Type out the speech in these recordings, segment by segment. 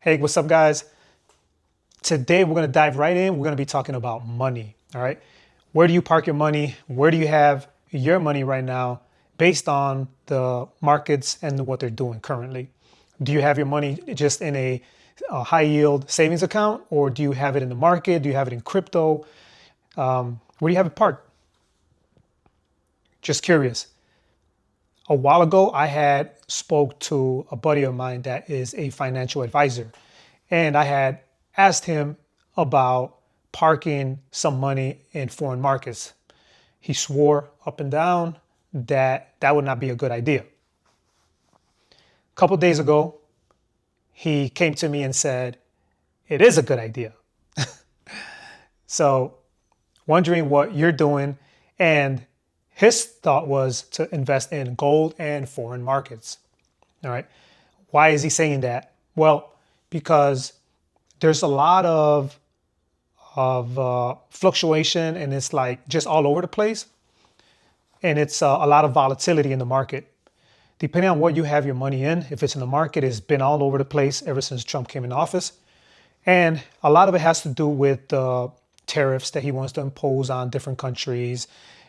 Hey, what's up, guys? Today we're going to dive right in. We're going to be talking about money. All right. Where do you park your money? Where do you have your money right now based on the markets and what they're doing currently? Do you have your money just in a high yield savings account, or do you have it in the market? Do you have it in crypto? Where do you have it parked? Just curious. A while ago, I had spoke to a buddy of mine that is a financial advisor, and I had asked him about parking some money in foreign markets. He swore up and down that that would not be a good idea. A couple days ago, he came to me and said, it is a good idea. So, wondering what you're doing, and his thought was to invest in gold and foreign markets. All right. Why is he saying that? Well, because there's a lot of fluctuation, and it's like just all over the place, and it's a lot of volatility in the market. Depending on what you have your money in, if it's in the market, it's been all over the place ever since Trump came in office, and a lot of it has to do with the tariffs that he wants to impose on different countries,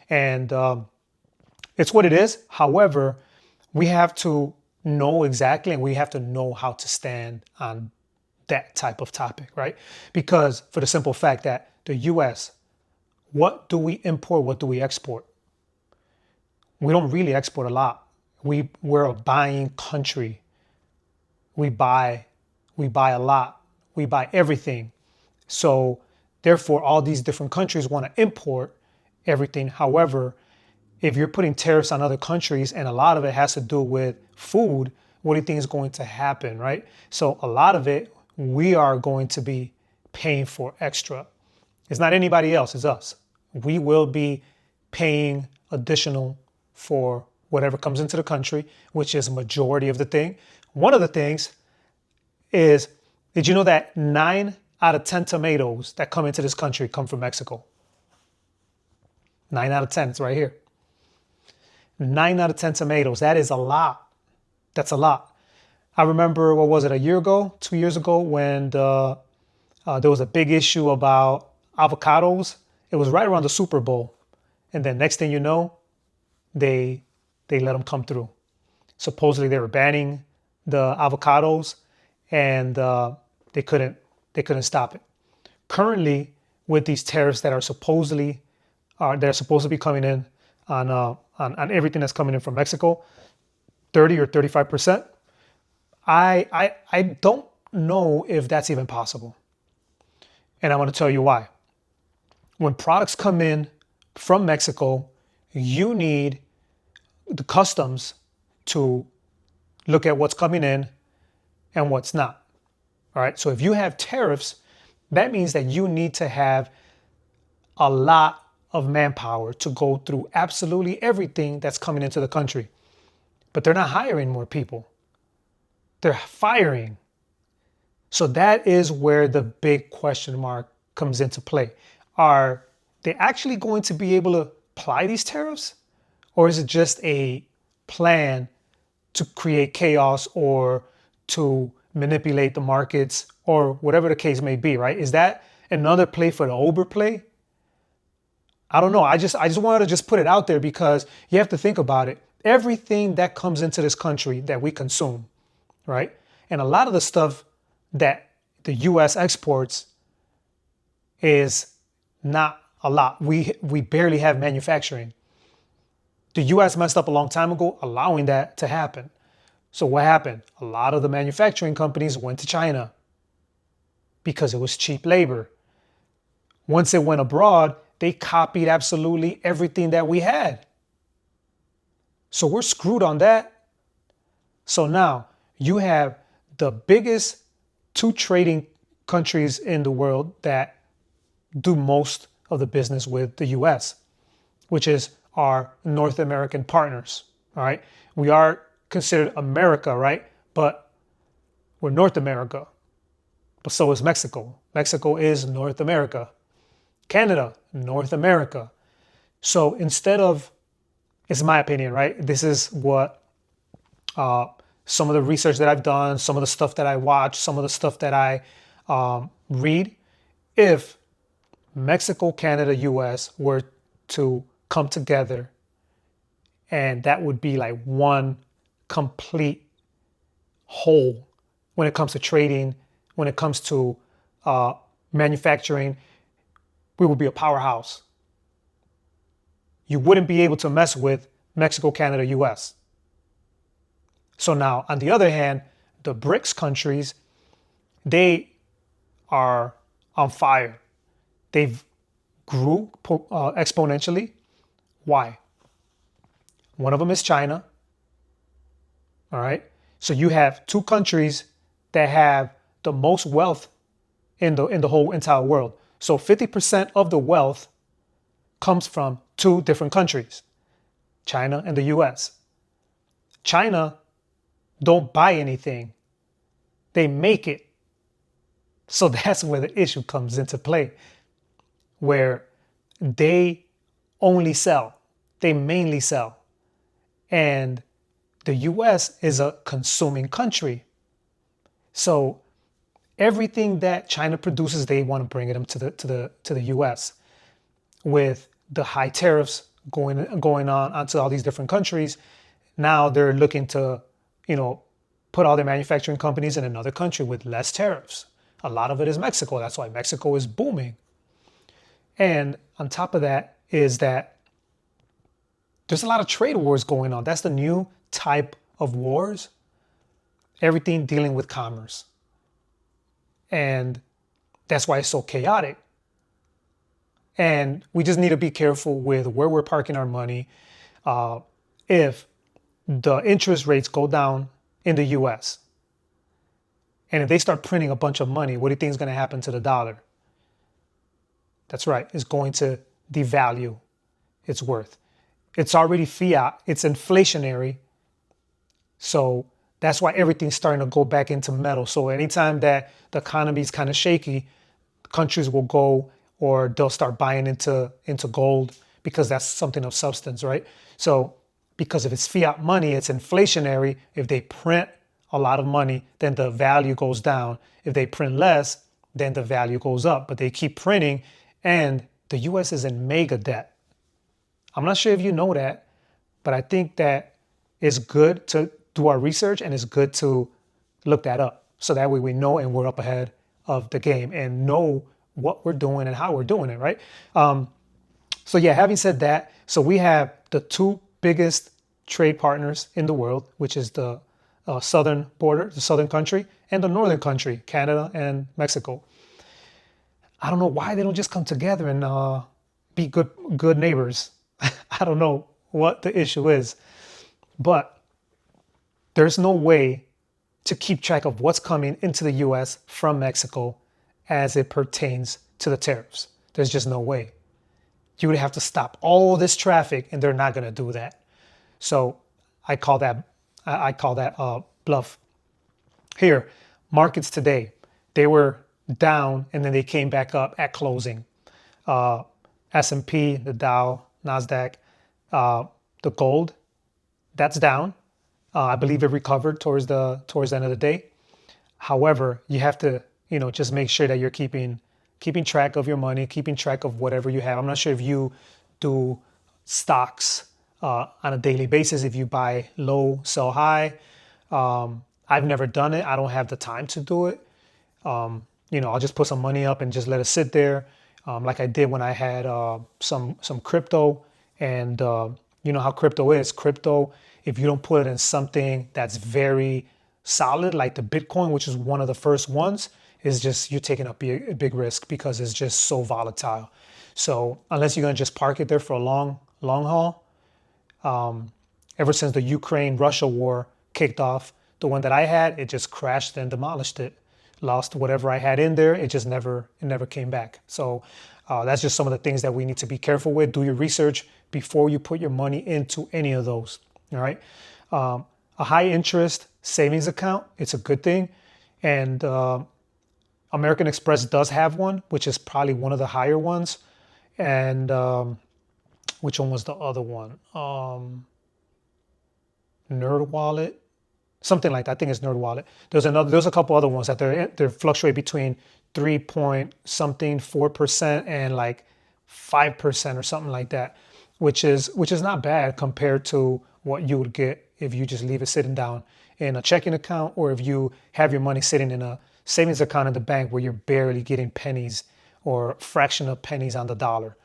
and it's what it is. However, we have to know exactly, and we have to know how to stand on that type of topic, right? Because for the simple fact that the US, what do we import? What do we export? We don't really export a lot. We're a buying country. We buy, we buy a lot. We buy everything. So therefore, all these different countries want to import everything. However, if you're putting tariffs on other countries and a lot of it has to do with food, what do you think is going to happen, right? So a lot of it, we are going to be paying for extra. It's not anybody else, it's us. We will be paying additional for whatever comes into the country, which is a majority of the thing. One of the things is, did you know that 9 out of 10 tomatoes that come into this country come from Mexico? 9 out of 10, it's right here. 9 out of 10 tomatoes, that is a lot. That's a lot. I remember, what was it, a year ago, 2 years ago, when there was a big issue about avocados. It was right around the Super Bowl. And then next thing you know, they let them come through. Supposedly they were banning the avocados, and they couldn't stop it. Currently, with these tariffs that are supposedly they're supposed to be coming in on everything that's coming in from Mexico, 30 or 35%. I don't know if that's even possible. And I want to tell you why. When products come in from Mexico, you need the customs to look at what's coming in and what's not. All right. So if you have tariffs, that means that you need to have a lot of manpower to go through absolutely everything that's coming into the country. But they're not hiring more people. They're firing. So that is where the big question mark comes into play. Are they actually going to be able to apply these tariffs? Or is it just a plan to create chaos or to manipulate the markets or whatever the case may be, right? Is that another play for the overplay? I don't know. I just wanted to just put it out there, because you have to think about it. Everything that comes into this country that we consume, right? And a lot of the stuff that the US exports is not a lot. We barely have manufacturing. The US messed up a long time ago allowing that to happen. So what happened? A lot of the manufacturing companies went to China because it was cheap labor. Once it went abroad, they copied absolutely everything that we had. So we're screwed on that. So now you have the biggest 2 trading countries in the world that do most of the business with the US, which is our North American partners. All right. We are considered America, right? But we're North America. But so is Mexico. Mexico is North America. Canada, North America. So instead of, it's my opinion, right? This is what some of the research that I've done, some of the stuff that I watch, some of the stuff that I read, if Mexico, Canada, US were to come together, and that would be like one complete whole when it comes to trading, when it comes to manufacturing, we would be a powerhouse. You wouldn't be able to mess with Mexico, Canada, US. So now, on the other hand, the BRICS countries, they are on fire. They've grew exponentially. Why? One of them is China. All right. So you have two countries that have the most wealth in the whole entire world. So 50% of the wealth comes from two different countries, China and the US. China don't buy anything. They make it. So that's where the issue comes into play, where they only sell. They mainly sell. And the US is a consuming country. So everything that China produces, they want to bring it to the US. With the high tariffs going on onto all these different countries, now they're looking to, put all their manufacturing companies in another country with less tariffs. A lot of it is Mexico. That's why Mexico is booming. And on top of that is that there's a lot of trade wars going on. That's the new type of wars. Everything dealing with commerce. And that's why it's so chaotic. And we just need to be careful with where we're parking our money. If the interest rates go down in the US, and if they start printing a bunch of money, what do you think is going to happen to the dollar? That's right, it's going to devalue its worth. It's already fiat, it's inflationary. So that's why everything's starting to go back into metal. So anytime that the economy is kind of shaky, countries will go, or they'll start buying into gold, because that's something of substance, right? So because if it's fiat money, it's inflationary. If they print a lot of money, then the value goes down. If they print less, then the value goes up. But they keep printing, and the US is in mega debt. I'm not sure if you know that, but I think that it's good to do our research, and it's good to look that up. So that way we know, and we're up ahead of the game and know what we're doing and how we're doing it, right? So yeah, having said that, so we have the two biggest trade partners in the world, which is the southern border, the southern country, and the northern country, Canada and Mexico. I don't know why they don't just come together and be good neighbors. I don't know what the issue is, but there's no way to keep track of what's coming into the US from Mexico as it pertains to the tariffs. There's just no way. You would have to stop all this traffic, and they're not going to do that. So I call that bluff. Here, markets today, they were down, and then they came back up at closing. S&P, the Dow, Nasdaq, the gold, that's down. I believe it recovered towards the end of the day. However, you have to, just make sure that you're keeping track of your money, keeping track of whatever you have. I'm not sure if you do stocks on a daily basis, if you buy low, sell high. I've never done it. I don't have the time to do it. I'll just put some money up and just let it sit there, like I did when I had some crypto. And you know how crypto is. Crypto, if you don't put it in something that's very solid, like the Bitcoin, which is one of the first ones, is just you're taking up a big risk, because it's just so volatile. So unless you're going to just park it there for a long haul, ever since the Ukraine-Russia war kicked off, the one that I had, it just crashed and demolished it. Lost whatever I had in there. It never came back. So that's just some of the things that we need to be careful with. Do your research before you put your money into any of those. All right. A high interest savings account, it's a good thing. And American Express does have one, which is probably one of the higher ones. And which one was the other one? Nerd Wallet. something like that. I think it's NerdWallet. There's a couple other ones that they fluctuate between 3 point something 4% and like 5% or something like that, which is not bad compared to what you would get if you just leave it sitting down in a checking account, or if you have your money sitting in a savings account in the bank where you're barely getting pennies or fraction of pennies on the dollar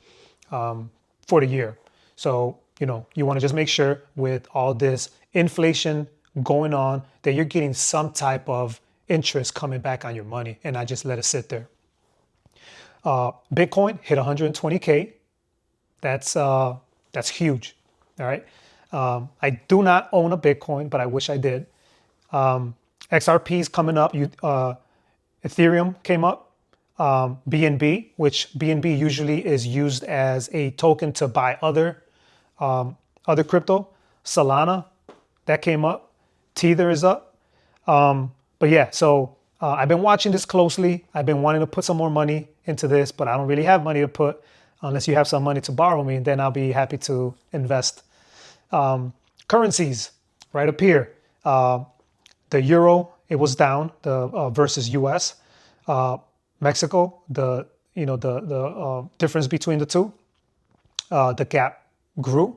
for the year. So, you want to just make sure with all this inflation going on that you're getting some type of interest coming back on your money and not just let it sit there. Bitcoin hit 120K. That's huge. All right. I do not own a Bitcoin, but I wish I did. XRP is coming up. Ethereum came up. BNB, which BNB usually is used as a token to buy other crypto. Solana, that came up. Tether is up. But yeah, so I've been watching this closely. I've been wanting to put some more money into this, but I don't really have money to put. Unless you have some money to borrow me, then I'll be happy to invest. Currencies, right up here. The euro, it was down versus US. Mexico, the difference between the two, the gap grew.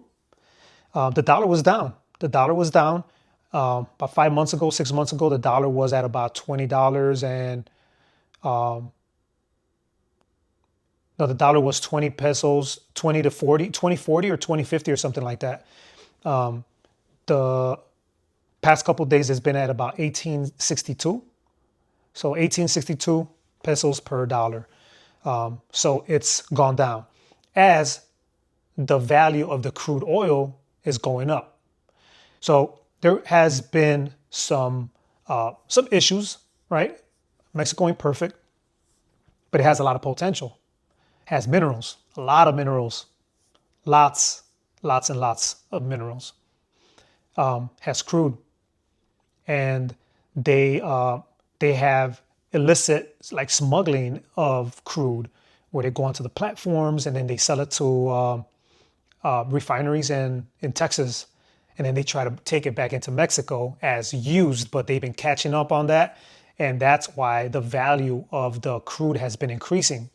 The dollar was down. About 5 months ago, 6 months ago, the dollar was at about $20 and no, the dollar was 20 pesos, 20 to 40, 2040 or 2050 or something like that. The past couple of days has been at about 1862. So 1862 pesos per dollar. So it's gone down as the value of the crude oil is going up. So there has been some issues, right? Mexico ain't perfect, but it has a lot of potential. Has minerals, a lot of minerals, lots and lots of minerals. Has crude, and they have illicit like smuggling of crude, where they go onto the platforms and then they sell it to refineries in Texas, and then they try to take it back into Mexico as used, but they've been catching up on that, and that's why the value of the crude has been increasing.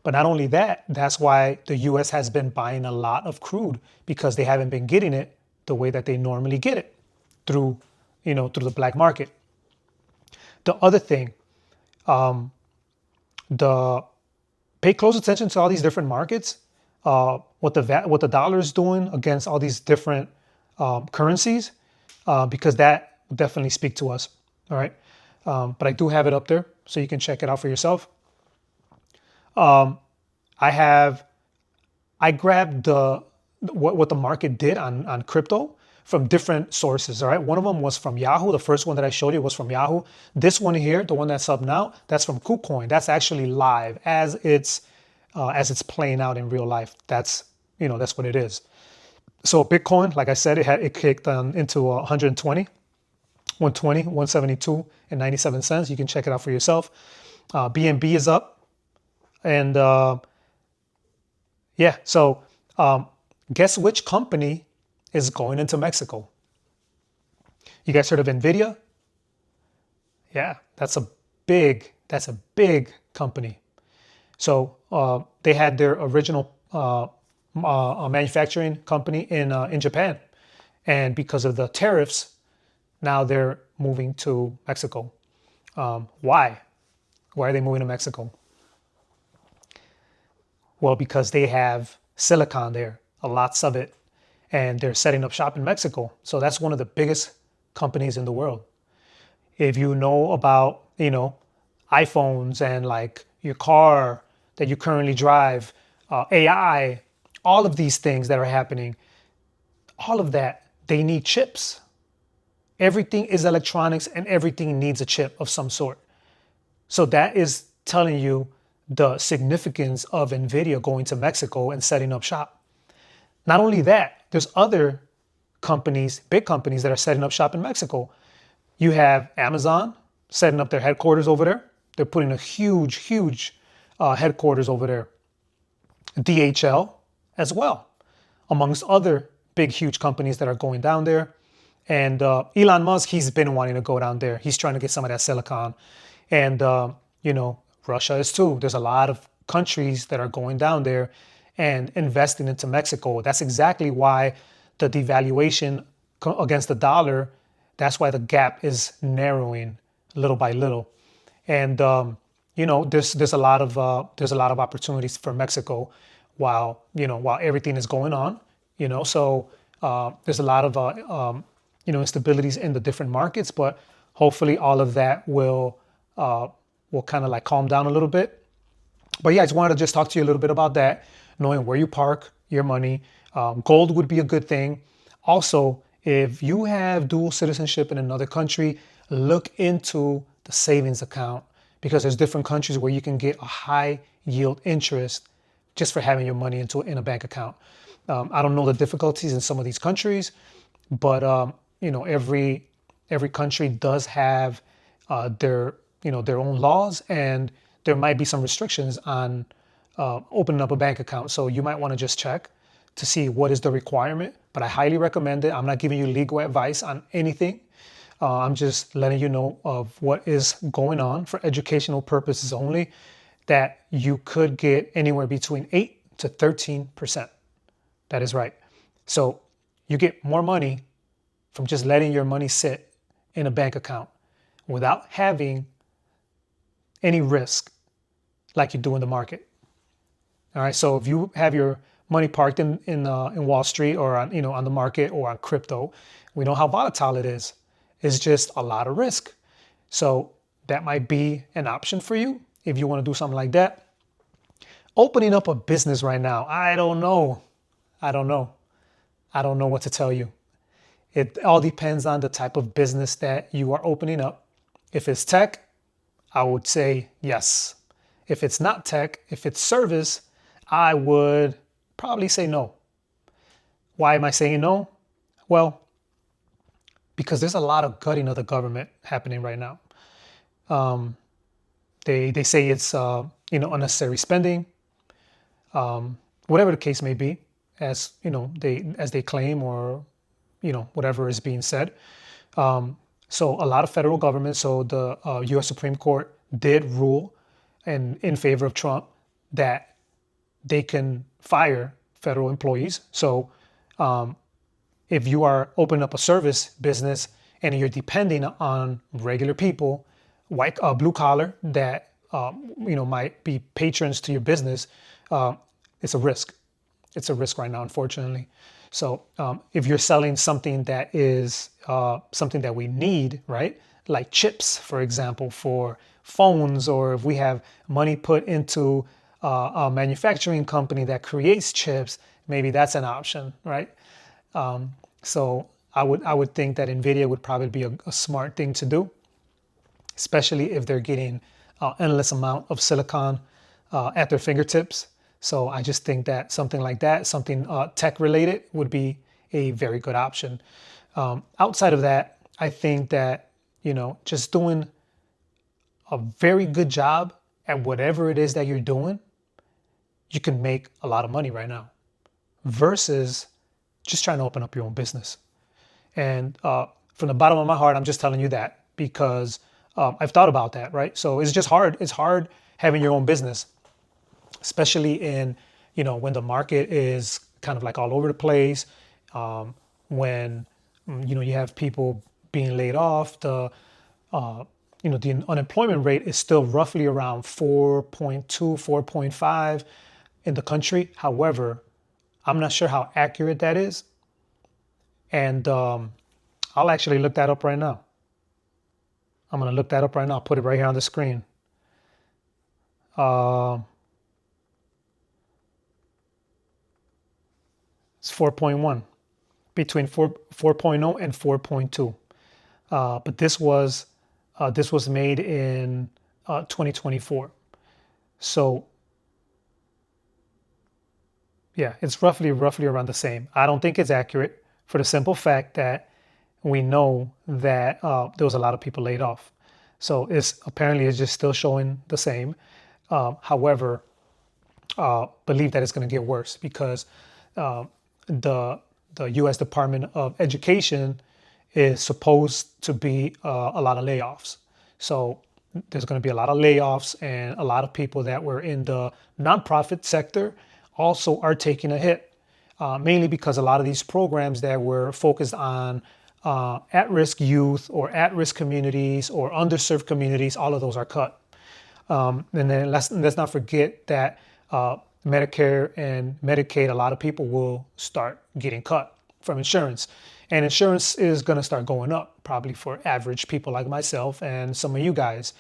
But not only that, that's why the US has been buying a lot of crude, because they haven't been getting it the way that they normally get it through the black market. The other thing, pay close attention to all these different markets, what the dollar is doing against all these different currencies, because that will definitely speak to us. All right. But I do have it up there so you can check it out for yourself. I grabbed what the market did on crypto from different sources. All right. One of them was from Yahoo. The first one that I showed you was from Yahoo. This one here, the one that's up now, that's from KuCoin. That's actually live as it's playing out in real life. That's what it is. So Bitcoin, like I said, it kicked into 120, 172 and 97 cents. You can check it out for yourself. BNB is up. And so guess which company is going into Mexico? You guys heard of NVIDIA? Yeah, that's a big company. So they had their original manufacturing company in Japan, and because of the tariffs, now they're moving to Mexico. Why? Why are they moving to Mexico? Well, because they have silicon there, lots of it, and they're setting up shop in Mexico. So that's one of the biggest companies in the world. If you know about, iPhones and like your car that you currently drive, AI, all of these things that are happening, all of that, they need chips. Everything is electronics and everything needs a chip of some sort. So that is telling you the significance of NVIDIA going to Mexico and setting up shop. Not only that, there's other companies, big companies that are setting up shop in Mexico. You have Amazon setting up their headquarters over there. They're putting a huge headquarters over there. DHL as well, amongst other big, huge companies that are going down there. And Elon Musk, he's been wanting to go down there. He's trying to get some of that silicon. And, you know, Russia is too. There's a lot of countries that are going down there and investing into Mexico. That's exactly why the devaluation against the dollar, that's why the gap is narrowing little by little. And, you know, there's a lot of opportunities for Mexico while, you know, while everything is going on, you know, so there's a lot of, you know, instabilities in the different markets, but hopefully all of that will kind of like calm down a little bit. But yeah, I just wanted to just talk to you a little bit about that, knowing where you park your money. Gold would be a good thing. Also, if you have dual citizenship in another country, look into the savings account because there's different countries where you can get a high yield interest just for having your money in a bank account. I don't know the difficulties in some of these countries, but you know, every country does have their their own laws, and there might be some restrictions on opening up a bank account. So you might want to just check to see what is the requirement. But I highly recommend it. I'm not giving you legal advice on anything. I'm just letting you know of what is going on for educational purposes only, that you could get anywhere between 8 to 13%. That is right. So you get more money from just letting your money sit in a bank account without having any risk like you do in the market. All right. So if you have your money parked in Wall Street or on, on the market or on crypto, we know how volatile it is. It's just a lot of risk. So that might be an option for you if you want to do something like that. Opening up a business right now, I don't know. I don't know what to tell you. It all depends on the type of business that you are opening up. If it's tech, I would say yes. If it's not tech, if it's service, I would probably say no. Why am I saying no? Well, because there's a lot of gutting of the government happening right now. They say it's unnecessary spending, whatever the case may be, as they claim, or whatever is being said. So a lot of federal government. So the U.S. Supreme Court did rule in favor of Trump that they can fire federal employees. So if you are opening up a service business and you're depending on regular people, white blue collar, that might be patrons to your business, it's a risk. It's a risk right now, unfortunately. So if you're selling something that is something that we need, right? Like chips, for example, for phones, or if we have money put into a manufacturing company that creates chips, maybe that's an option, right? So I would think that NVIDIA would probably be a smart thing to do, especially if they're getting endless amount of silicon at their fingertips. So I just think that something like that, something tech related, would be a very good option. Outside of that, I think that, just doing a very good job at whatever it is that you're doing, you can make a lot of money right now versus just trying to open up your own business. And from the bottom of my heart, I'm just telling you that because I've thought about that, right? So it's just hard. It's hard having your own business, especially in, when the market is kind of like all over the place, when, you have people being laid off, the unemployment rate is still roughly around 4.2, 4.5 in the country. However, I'm not sure how accurate that is. And I'll actually look that up right now. I'm going to look that up right now. I'll put it right here on the screen. It's 4.1, between 4.0 and 4.2. But this was made in 2024. So yeah, it's roughly around the same. I don't think it's accurate for the simple fact that we know that there was a lot of people laid off. So it's just still showing the same. However, believe that it's going to get worse because the U.S. Department of Education is supposed to be a lot of layoffs. So there's going to be a lot of layoffs, and a lot of people that were in the nonprofit sector also are taking a hit, mainly because a lot of these programs that were focused on at-risk youth or at-risk communities or underserved communities, all of those are cut. And then let's not forget that Medicare and Medicaid, a lot of people will start getting cut from insurance. And insurance is going to start going up, probably for average people like myself and some of you guys.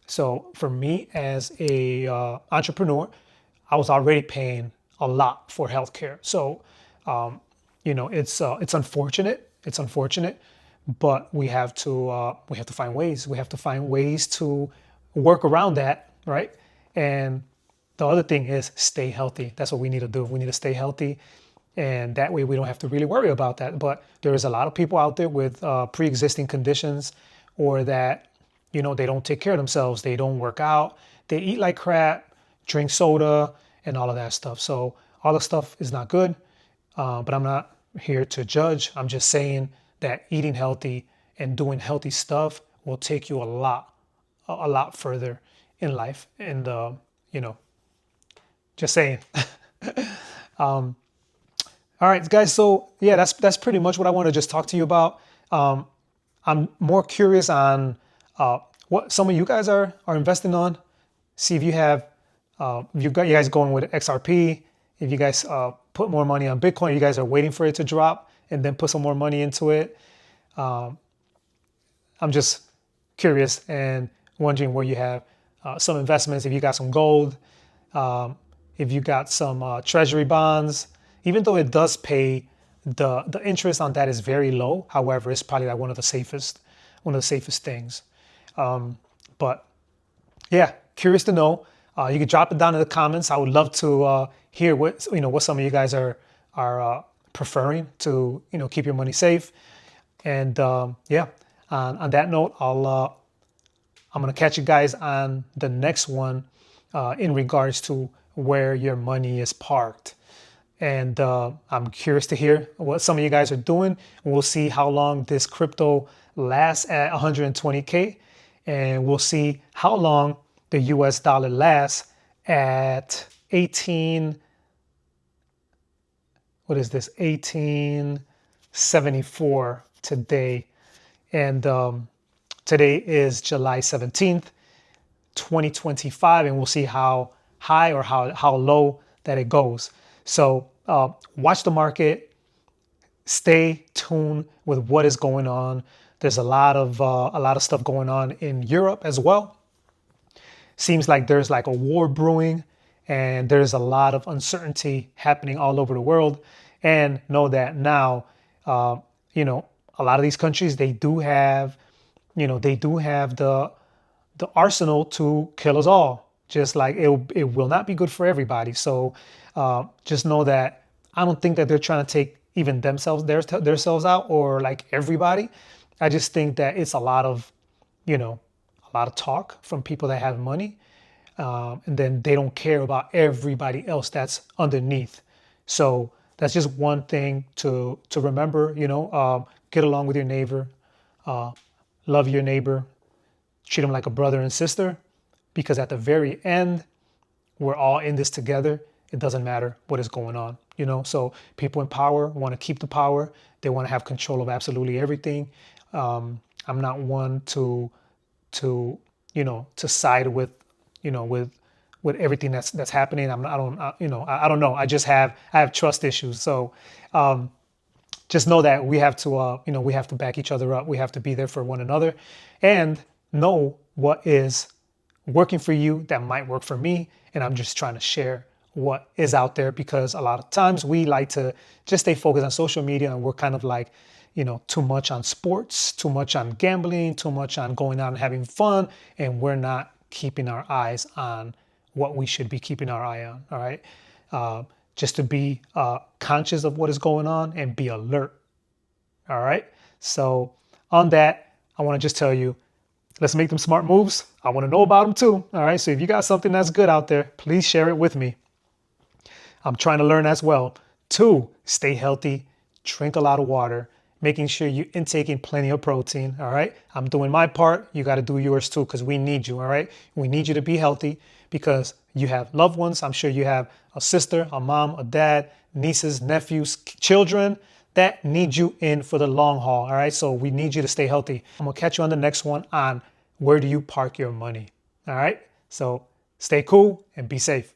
So for me as a entrepreneur, I was already paying a lot for healthcare. So it's unfortunate. It's unfortunate, but we have to find ways. We have to find ways to work around that, right? And the other thing is stay healthy. That's what we need to do. We need to stay healthy, and that way we don't have to really worry about that. But there is a lot of people out there with pre-existing conditions, or that they don't take care of themselves. They don't work out. They eat like crap, drink soda, and all of that stuff. So all the stuff is not good. But I'm not here to judge. I'm just saying that eating healthy and doing healthy stuff will take you a lot further in life. And just saying. All right, guys. So yeah, that's pretty much what I want to just talk to you about. I'm more curious on what some of you guys are investing on. See if you have you guys going with XRP. If you guys put more money on Bitcoin, you guys are waiting for it to drop and then put some more money into it. I'm just curious and wondering where you have some investments. If you got some gold, if you got some treasury bonds, even though it does pay, the interest on that is very low. However, it's probably like one of the safest things. But yeah, curious to know. You can drop it down in the comments. I would love to hear what some of you guys are preferring to keep your money safe. And yeah, on that note, I'm gonna catch you guys on the next one in regards to where your money is parked. And I'm curious to hear what some of you guys are doing. We'll see how long this crypto lasts at 120K, and we'll see how long the US dollar lasts at 1874 today. And today is July 17th, 2025, and we'll see how high or how low that it goes. So watch the market, stay tuned with what is going on. There's a lot of stuff going on in Europe as well. Seems like there's like a war brewing, and there's a lot of uncertainty happening all over the world. And know that now, a lot of these countries, they do have the arsenal to kill us all. Just like it will not be good for everybody. So just know that I don't think that they're trying to take even themselves out, or like everybody. I just think that it's a lot of talk from people that have money, and then they don't care about everybody else that's underneath. So that's just one thing to remember. Get along with your neighbor, love your neighbor, treat them like a brother and sister, because at the very end, we're all in this together. It doesn't matter what is going on. So people in power want to keep the power. They want to have control of absolutely everything. I'm not one to side with everything that's happening. I don't know. I have trust issues. So just know that we have to back each other up. We have to be there for one another, and know what is working for you that might work for me. And I'm just trying to share what is out there, because a lot of times we like to just stay focused on social media, and we're kind of like, too much on sports, too much on gambling, too much on going out and having fun, and we're not keeping our eyes on what we should be keeping our eye on. All right. Just to be conscious of what is going on and be alert. All right. So on that, I want to just tell you, let's make them smart moves. I want to know about them too. All right. So if you got something that's good out there, please share it with me. I'm trying to learn as well. 2, stay healthy, drink a lot of water, making sure you're intaking plenty of protein, all right? I'm doing my part. You got to do yours too, because we need you, all right? We need you to be healthy because you have loved ones. I'm sure you have a sister, a mom, a dad, nieces, nephews, children that need you in for the long haul, all right? So we need you to stay healthy. I'm going to catch you on the next one on where do you park your money, all right? So stay cool and be safe.